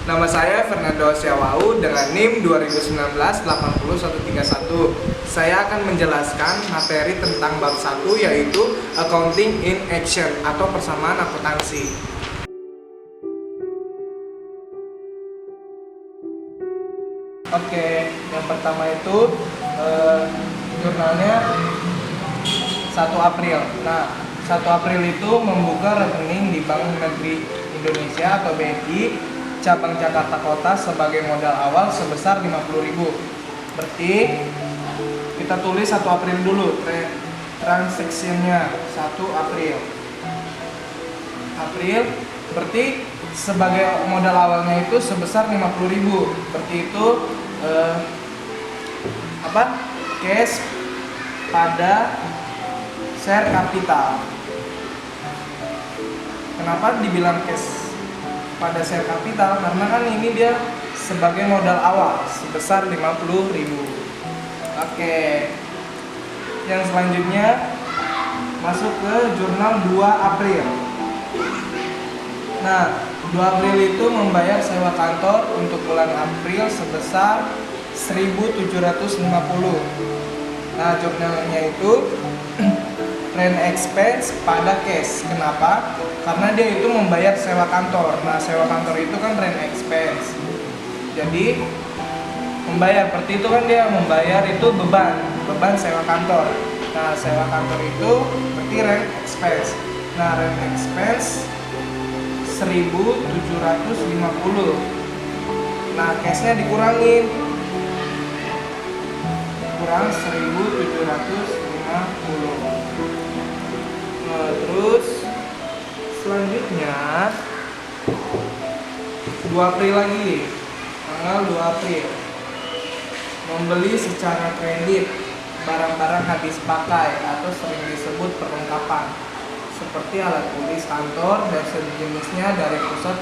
Nama saya Fernando Syawau dengan NIM 2019-80131. Saya akan menjelaskan materi tentang bab 1 yaitu Accounting in Action atau persamaan akuntansi. Oke, yang pertama itu jurnalnya 1 April. Nah, 1 April itu membuka rekening di Bank Negeri Indonesia atau BNI cabang Jakarta Kota sebagai modal awal sebesar 50.000. Berarti kita tulis 1 April dulu, transaksinya 1 April. Berarti sebagai modal awalnya itu sebesar 50.000. Berarti itu cash pada share capital. Kenapa dibilang cash pada share capital? Karena kan ini dia sebagai modal awal sebesar 50.000. Oke. Yang selanjutnya masuk ke jurnal 2 April. Nah, 2 April itu membayar sewa kantor untuk bulan April sebesar 1.750. Nah, jurnalnya itu rent expense pada cash. Kenapa? Karena dia itu membayar sewa kantor. Nah, sewa kantor itu kan rent expense. Jadi membayar, seperti itu kan dia membayar itu beban sewa kantor. Nah, sewa kantor itu berarti rent expense. Nah, rent expense 1.750. Nah, cashnya dikurangin, kurang 1.750. Terus selanjutnya 2 April lagi, tanggal 2 April membeli secara kredit barang-barang habis pakai atau sering disebut perlengkapan seperti alat tulis kantor dan sejenisnya dari pusat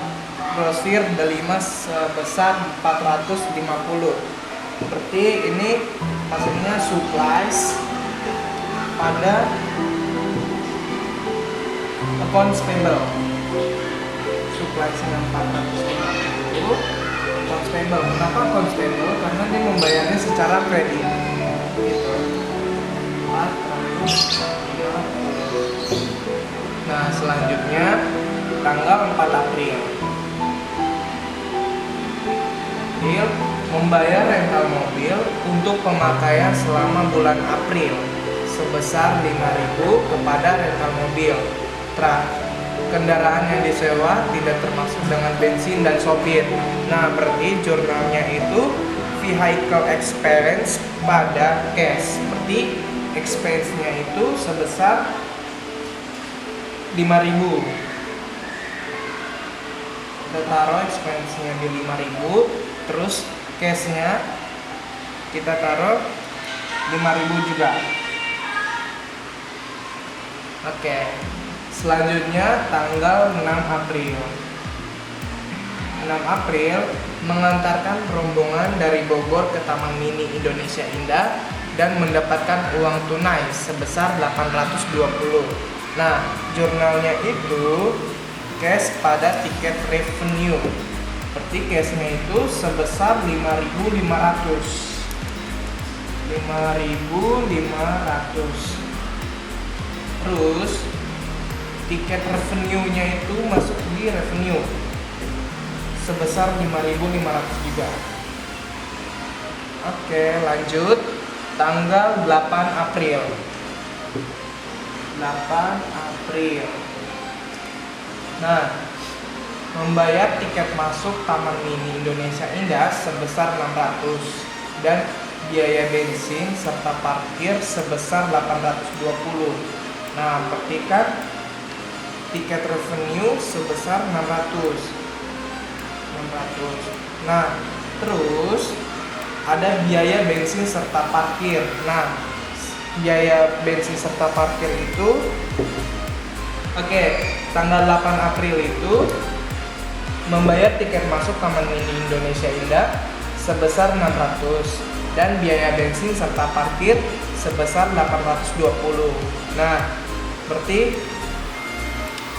grosir Delima sebesar 450. Berarti ini maksudnya supplies pada accounts payable. Supplies-nya 450. Accounts payable. Kenapa accounts payable? Karena dia membayarnya secara kredit. Gitu. 450. Nah, selanjutnya tanggal 4 April. Membayar rental mobil untuk pemakaian selama bulan April sebesar 5.000 kepada rental mobil. Kendaraan yang disewa tidak termasuk dengan bensin dan sopir. Nah, berarti jurnalnya itu vehicle expense pada cash. Seperti expense-nya itu sebesar 5.000. Kita taruh expense-nya di 5.000, terus cash-nya kita taruh 5.000 juga. Oke. Selanjutnya tanggal 6 April. 6 April mengantarkan rombongan dari Bogor ke Taman Mini Indonesia Indah dan mendapatkan uang tunai sebesar 820. Nah, jurnalnya itu cash pada tiket revenue. Seperti cashnya itu sebesar 5.500. 5.500. Terus tiket revenue-nya itu masuk di revenue sebesar 5.500 juga. Oke, lanjut tanggal 8 April. 8 April. Nah, membayar tiket masuk Taman Mini Indonesia Indah sebesar 600 dan biaya bensin serta parkir sebesar 820. Nah, petikan tiket revenue sebesar 600. Nah, terus ada biaya bensin serta parkir. Nah, biaya bensin serta parkir itu tanggal 8 April itu membayar tiket masuk Taman Mini Indonesia Indah sebesar 600 dan biaya bensin serta parkir sebesar 820. Nah, berarti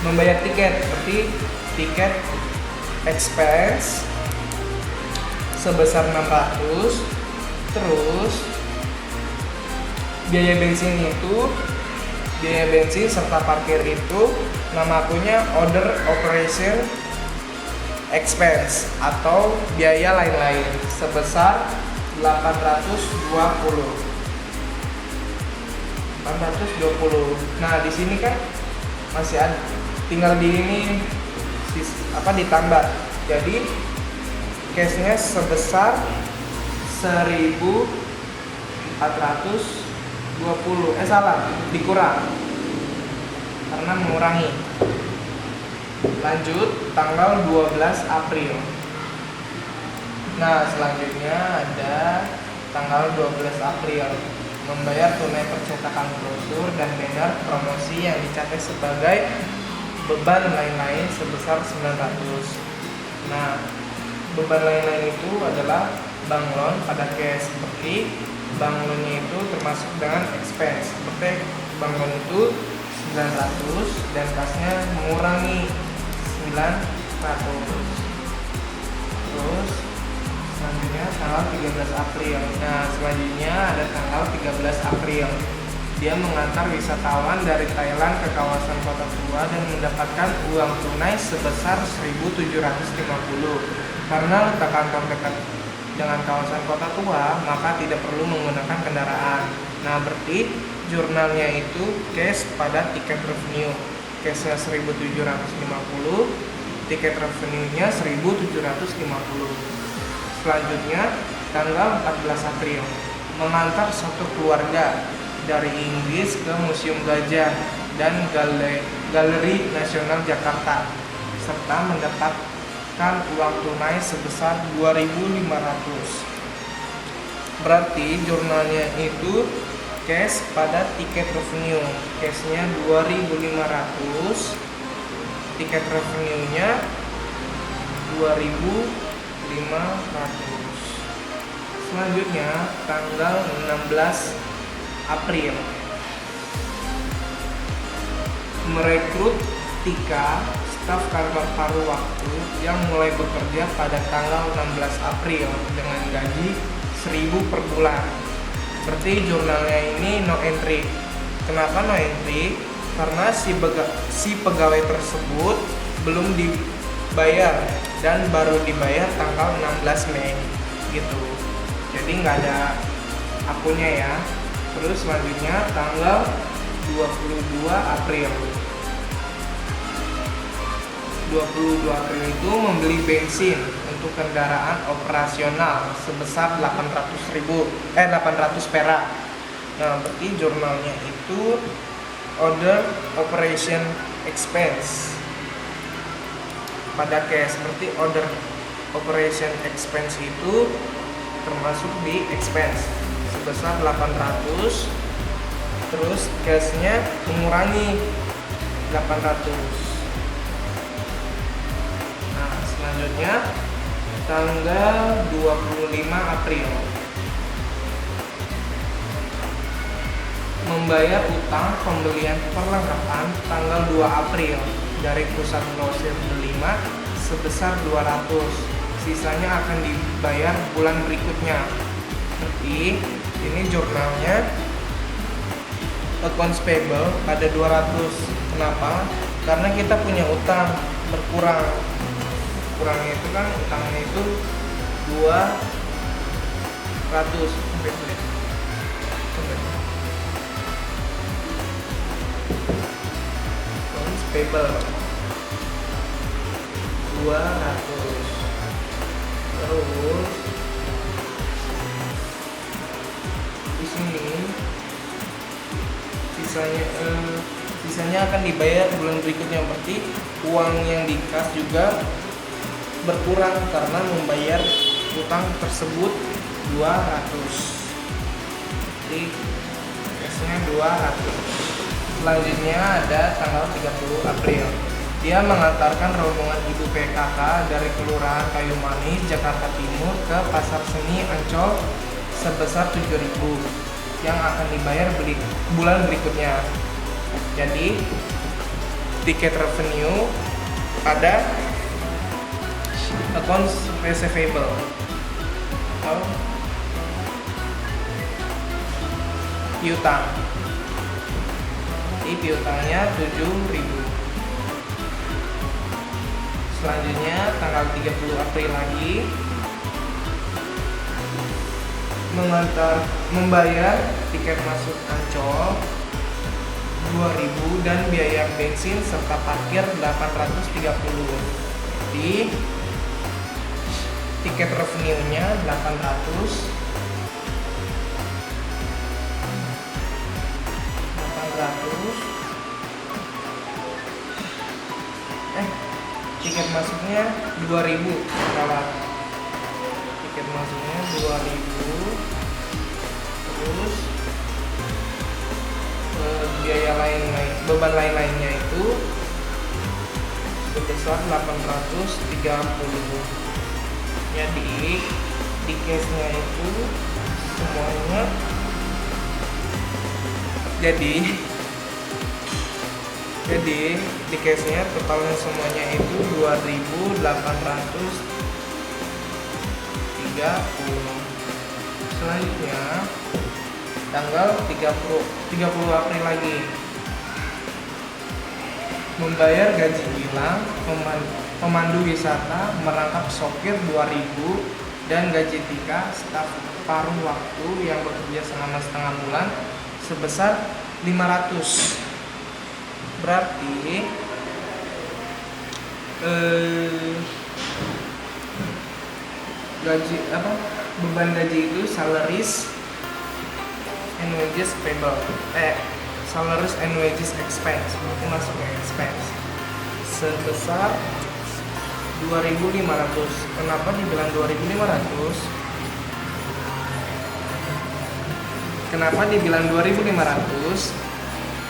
membayar tiket, berarti tiket expense sebesar 600. Terus biaya bensin serta parkir itu nama akunnya order operation expense atau biaya lain-lain sebesar 820. Nah, di sini kan masih ada, tinggal di ini ditambah. Jadi cashnya sebesar 1420. Dikurang karena mengurangi. Lanjut tanggal 12 April. Nah, selanjutnya ada tanggal 12 April. Membayar tunai percetakan brosur dan banner promosi yang dicapai sebagai beban lain-lain sebesar 900. Nah, beban lain-lain itu adalah bank loan pada cash. Seperti bank loannya itu termasuk dengan expense. Seperti bank loan itu 900 dan kasnya mengurangi 900. Terus selanjutnya tanggal 13 April. Nah, selanjutnya ada tanggal 13 April. Dia mengantar wisatawan dari Thailand ke kawasan Kota Tua dan mendapatkan uang tunai sebesar 1.750. Karena letak kantor dekat dengan kawasan Kota Tua, maka tidak perlu menggunakan kendaraan. Nah, berarti jurnalnya itu cash pada tiket revenue. Cashnya 1.750, tiket revenue-nya 1.750. Selanjutnya tanggal 14 April, mengantar satu keluarga dari Inggris ke Museum Gajah dan Galeri Nasional Jakarta serta mendapatkan uang tunai sebesar 2.500. Berarti jurnalnya itu cash pada tiket revenue. Cashnya 2.500, tiket revenue-nya 2.500. Selanjutnya tanggal 16 April, merekrut Tika, staf kantor paruh waktu yang mulai bekerja pada tanggal 16 April dengan gaji 1.000 per bulan. Berarti jurnalnya ini no entry. Kenapa no entry? Karena si pegawai tersebut belum dibayar dan baru dibayar tanggal 16 Mei gitu. Jadi nggak ada akunnya ya. Terus selanjutnya tanggal 22 April. 22 April itu membeli bensin untuk kendaraan operasional sebesar 800 perak. Nah, berarti jurnalnya itu order operation expense pada cash. Berarti order operation expense itu termasuk di expense sebesar 800. Terus cashnya mengurangi 800. Nah, selanjutnya tanggal 25 April, membayar utang pembelian perlengkapan tanggal 2 April dari pusat grosir Delima sebesar 200. Sisanya akan dibayar bulan berikutnya. Berarti ini jurnalnya accounts payable pada 200. Kenapa? Karena kita punya utang berkurang. Kurangnya itu kan utangnya itu 200. Accounts payable 200. Terus di sini sisanya akan dibayar bulan berikutnya. Berarti uang yang dikas juga berkurang karena membayar utang tersebut 200. Jadi cashnya 200. Selanjutnya ada tanggal 30 April. Dia mengantarkan rombongan ibu PKK dari Kelurahan Kayu Manis, Jakarta Timur ke Pasar Seni Ancol sebesar 7.000 yang akan dibayar bulan berikutnya. Jadi tiket revenue pada accounts receivable atau piutang. Jadi piutangnya 7.000. Selanjutnya tanggal 30 April lagi membayar tiket masuk Ancol 2.000 dan biaya bensin serta parkir 830. Jadi tiket revenue-nya 800. Tiket masuknya 2.000. Salah. Tiket masuknya 2.000. Terus biaya beban lain-lainnya itu sebesar 830. Jadi di case-nya itu semuanya jadi di case-nya totalnya semuanya itu 2.830. Selanjutnya tanggal 30 April lagi membayar gaji hilang pemandu wisata merangkap sopir 2.000 dan gaji tika staf paruh waktu yang bekerja selama setengah bulan sebesar 500. Berarti beban gaji itu salaries and wages payable, salaries and wages expense, berarti masuk ke expense sebesar 2.500. Kenapa dibilang 2.500? Kenapa dibilang 2.500?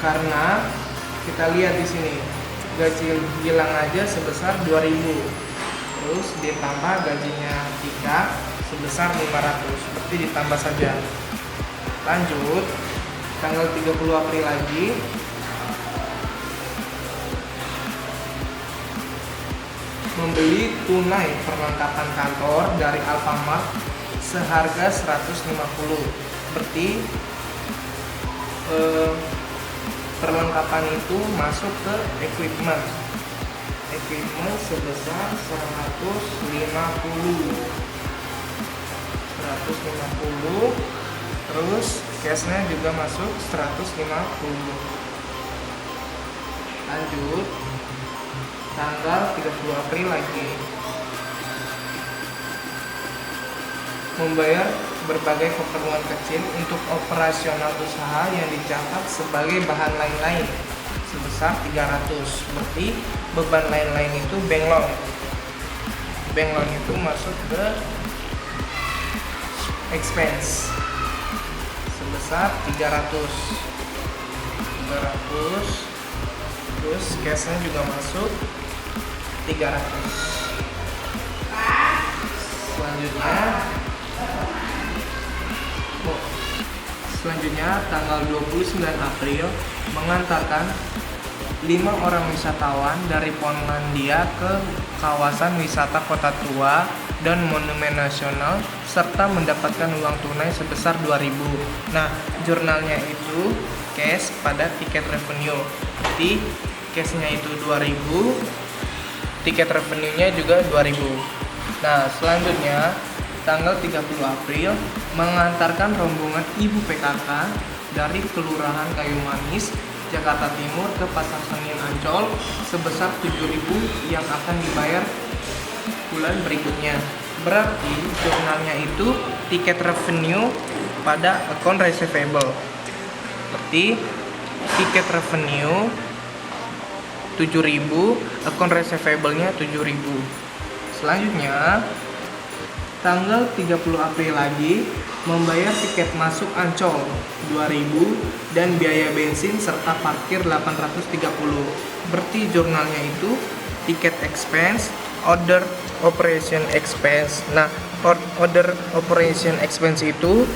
Karena kita lihat di sini gaji hilang aja sebesar 2.000, terus ditambah gajinya Tika sebesar 500, berarti ditambah saja. Lanjut tanggal 30 April lagi membeli tunai perlengkapan kantor dari Alfamart seharga 150. Berarti perlengkapan itu masuk ke equipment sebesar 150, terus cashnya juga masuk 150. Lanjut tanggal 30 April lagi membayar berbagai keperluan kecil untuk operasional usaha yang dicatat sebagai bahan lain-lain sebesar 300. Berarti beban lain-lain itu bank loan itu masuk ke expense sebesar 300. Terus cashnya juga masuk 300. Selanjutnya tanggal 29 April mengantarkan 5 orang wisatawan dari Polandia ke kawasan wisata Kota Tua dan Monumen Nasional serta mendapatkan uang tunai sebesar 2.000. Nah, jurnalnya itu cash pada tiket revenue. Jadi cashnya itu 2.000, tiket revenue-nya juga 2.000. Nah, selanjutnya tanggal 30 April mengantarkan rombongan ibu PKK dari Kelurahan Kayu Manis, Jakarta Timur ke Pasar Senen Ancol sebesar 7.000 yang akan dibayar bulan berikutnya. Berarti jurnalnya itu tiket revenue pada account receivable. Berarti tiket revenue 7.000, account receivable-nya 7.000. Selanjutnya tanggal 30 April lagi membayar tiket masuk Ancol 2.000 dan biaya bensin serta parkir 830. Berarti jurnalnya itu tiket expense, order operation expense. Nah, order operation expense itu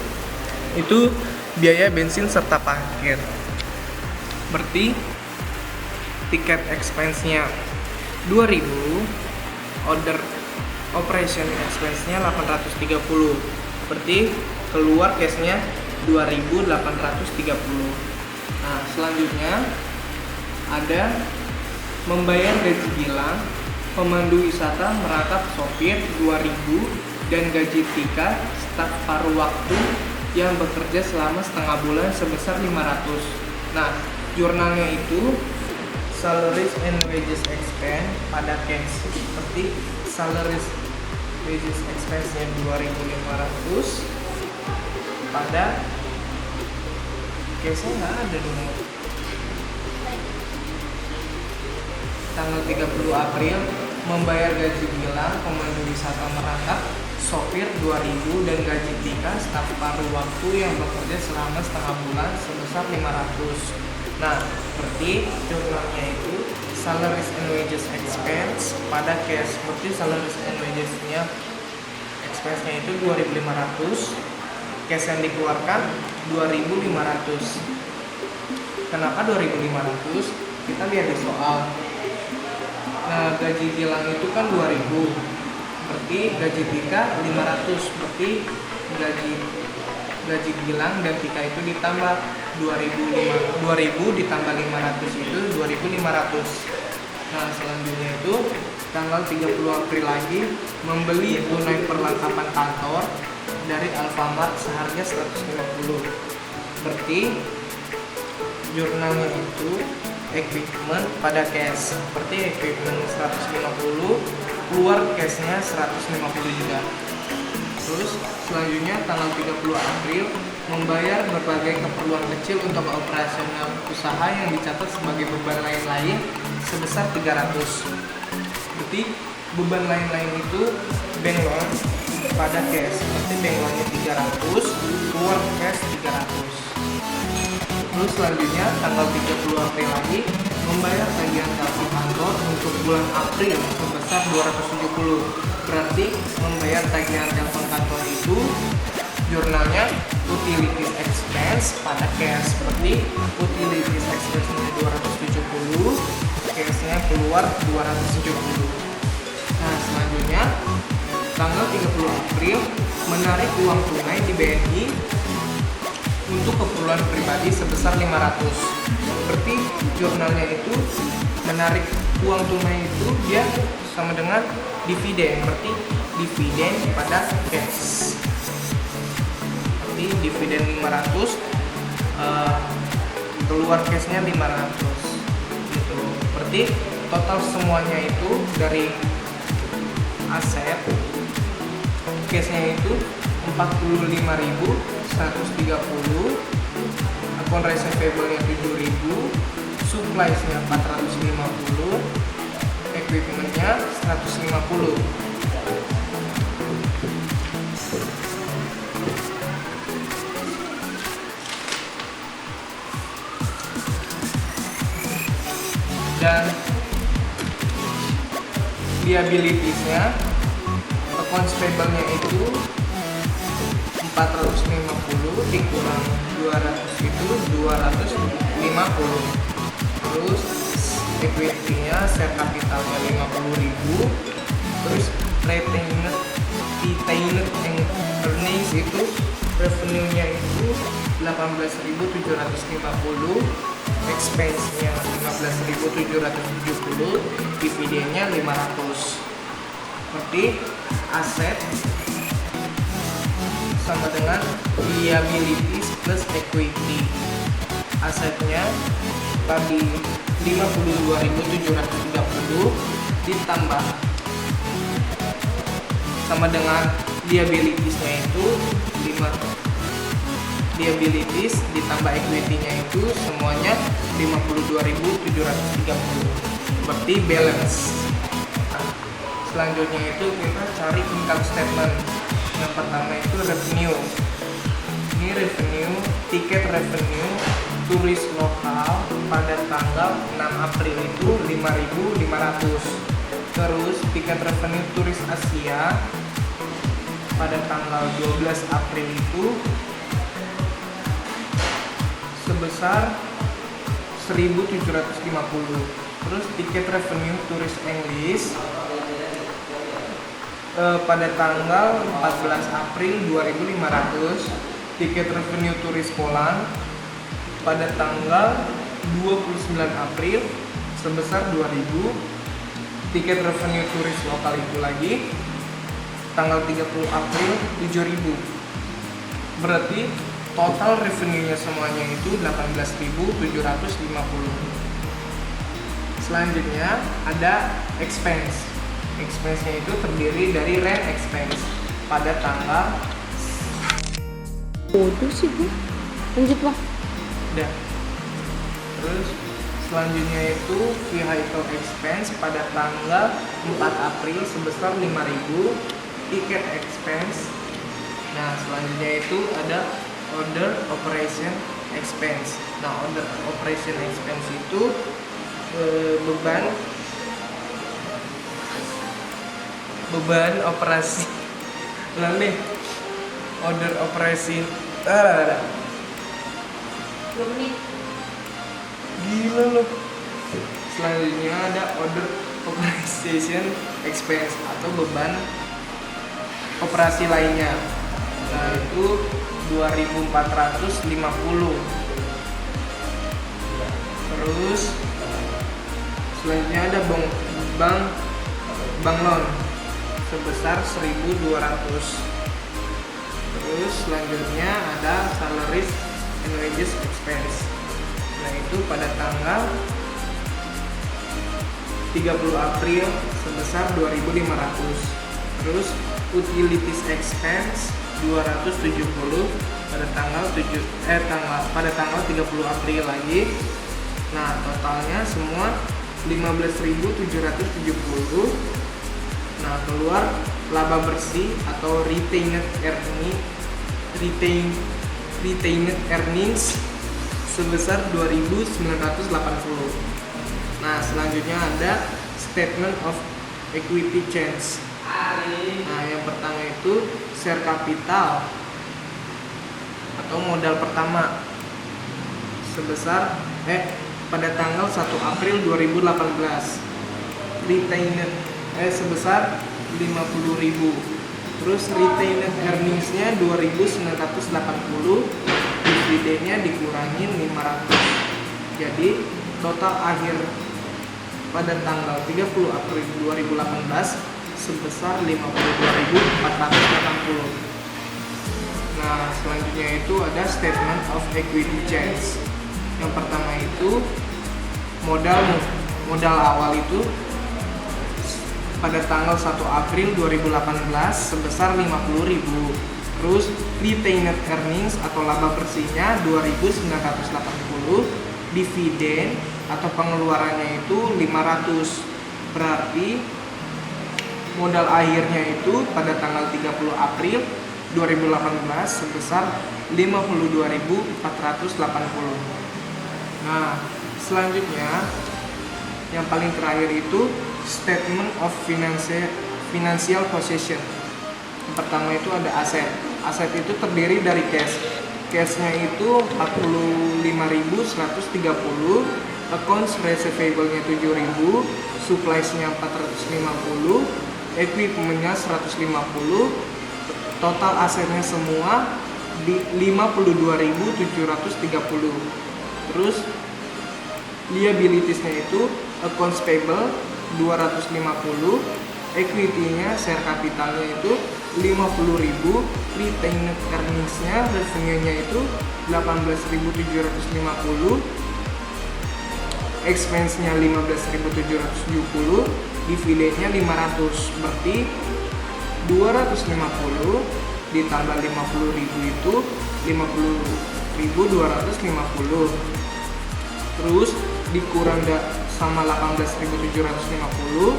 biaya bensin serta parkir. Berarti tiket expense-nya 2.000, order operation expense-nya 830. Berarti keluar cashnya 2.830. Nah, selanjutnya ada membayar gaji gilang pemandu wisata, merangkap, sopir 2.000 dan gaji tika staf paruh waktu yang bekerja selama setengah bulan sebesar 500. Nah, jurnalnya itu salaries and wages expense pada cash, seperti salaries wages expense-nya 2.500 pada cashnya nggak ada dong. Tanggal 30 April membayar gaji gilang pemandu wisata merangkap, sopir 2.000 dan gaji tika staf paruh waktu yang bekerja selama setengah bulan sebesar 500. Nah, seperti jurnalnya itu salaries and wages expense pada cash, seperti salaries and wages-nya expense-nya itu 2.500, cash yang dikeluarkan 2.500. Kenapa 2.500? Kita lihat di soal. Nah, gaji gilang itu kan 2.000, berarti gaji tika 500, berarti gaji gilang dan tika itu ditambah 2.000 ditambah 500 itu 2.500. Nah, selanjutnya itu tanggal 30 April lagi membeli tunai perlengkapan kantor dari Alfamart seharga 150. Berarti jurnalnya itu equipment pada cash, seperti equipment 150, keluar cashnya 150 juga. Terus selanjutnya tanggal 30 April membayar berbagai keperluan kecil untuk operasional usaha yang dicatat sebagai beban lain-lain sebesar 300. Berarti beban lain-lain itu bank loan pada cash, seperti bank loannya 300, keluar cash 300. Terus selanjutnya tanggal 30 April lagi membayar tagihan telepon kantor untuk bulan April sebesar 270. Berarti membayar tagihan telepon kantor itu jurnalnya utilities expense pada cash, seperti utilities expense-nya 270, cash-nya keluar 270. Nah, selanjutnya tanggal 30 April menarik uang tunai di BNI untuk keperluan pribadi sebesar 500. Berarti jurnalnya itu menarik uang tunai itu dia sama dengan dividen, berarti dividen pada cash. Berarti dividen 500, keluar cashnya 500 gitu. Berarti total semuanya itu dari aset cashnya itu 45.130, akun receivable-nya 7.000, supplies-nya 450, equipment-nya 150. Dan liabilities-nya, accounts payable-nya itu 450 dikurang 200 itu 250. Terus equity-nya, share capital-nya 50.000. Terus retained earnings itu revenue-nya itu 18.750, expense-nya 15.770, dividennya 500. Berarti aset sama dengan liabilities plus equity. Asetnya tadi 52.730 ditambah sama dengan liabilitiesnya itu 5, liabilities ditambah equity-nya itu semuanya 52.730. Berarti balance. Nah, selanjutnya itu kita cari income statement. Yang pertama itu revenue. Ini revenue, tiket revenue turis lokal pada tanggal 6 April itu 5.500. Terus tiket revenue turis Asia pada tanggal 12 April itu sebesar 1.750. Terus tiket revenue turis English pada tanggal 14 April 2.500. Tiket revenue turis Poland pada tanggal 29 April sebesar 2.000. Tiket revenue turis lokal itu lagi tanggal 30 April 7.000. Berarti total revenue-nya semuanya itu 18.750. Selanjutnya ada expense. Expense-nya itu terdiri dari rent expense pada tanggal bodoh sih gue. Lanjut Bang. udah. Terus selanjutnya itu vehicle expense pada tanggal 4 April sebesar 5.000. Ticket expense. Nah, selanjutnya itu ada order operation expense. Nah, order operation expense itu beban operasi. Lalu order operasi gila loh. Selanjutnya ada order operation expense atau beban operasi lainnya. Nah, itu 2.450. Terus selanjutnya ada bank loan sebesar 1.200. Terus selanjutnya ada salaries and wages expense. Nah, itu pada tanggal 30 April sebesar 2.500. Terus utilities expense 270 pada tanggal 30 April lagi. Nah, totalnya semua 15.770. Nah, keluar laba bersih atau retained earnings sebesar 2.980. Nah, selanjutnya ada statement of equity change. Nah, yang pertama itu share capital atau modal pertama sebesar pada tanggal 1 April 2018 retained sebesar 50.000. Terus retained earningsnya 2.980, dividennya dikurangin 500. Jadi total akhir pada tanggal 30 April 2018 sebesar 52.480. Nah, selanjutnya itu ada statement of equity change. Yang pertama itu modal awal itu pada tanggal 1 April 2018 sebesar 50.000. Terus retained earnings atau laba bersihnya 2.980, dividen atau pengeluarannya itu 500. Berarti modal akhirnya itu pada tanggal 30 April 2018 sebesar 52.480. Nah, selanjutnya yang paling terakhir itu statement of financial possession. Yang pertama itu ada aset. Aset itu terdiri dari cash. Cashnya itu 45.130, accounts receivable-nya 7.000, supplies-nya 450, equipment-nya 150, total asetnya semua di 52.730. Terus liabilities-nya itu accounts payable 250, equity-nya share capital-nya itu 50.000, retained earnings-nya revenue-nya itu 18.750, expense-nya 15.770, dividen-nya 500. Berarti 250 ditambah 50.000 itu 50.250. Terus dikurang sama 18.750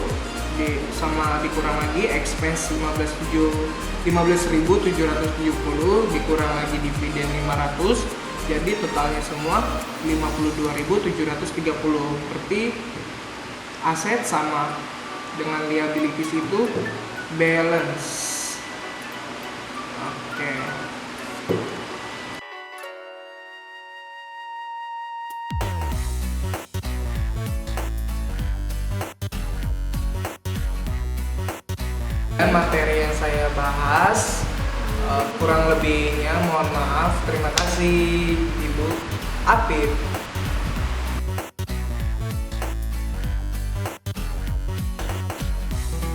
sama dikurang lagi expense 15.770 dikurang lagi dividen 500, jadi totalnya semua 52.730. Berarti aset sama dengan liabilities itu balance. Oke. Dan materi yang saya bahas, kurang lebihnya mohon maaf. Terima kasih Ibu Apip.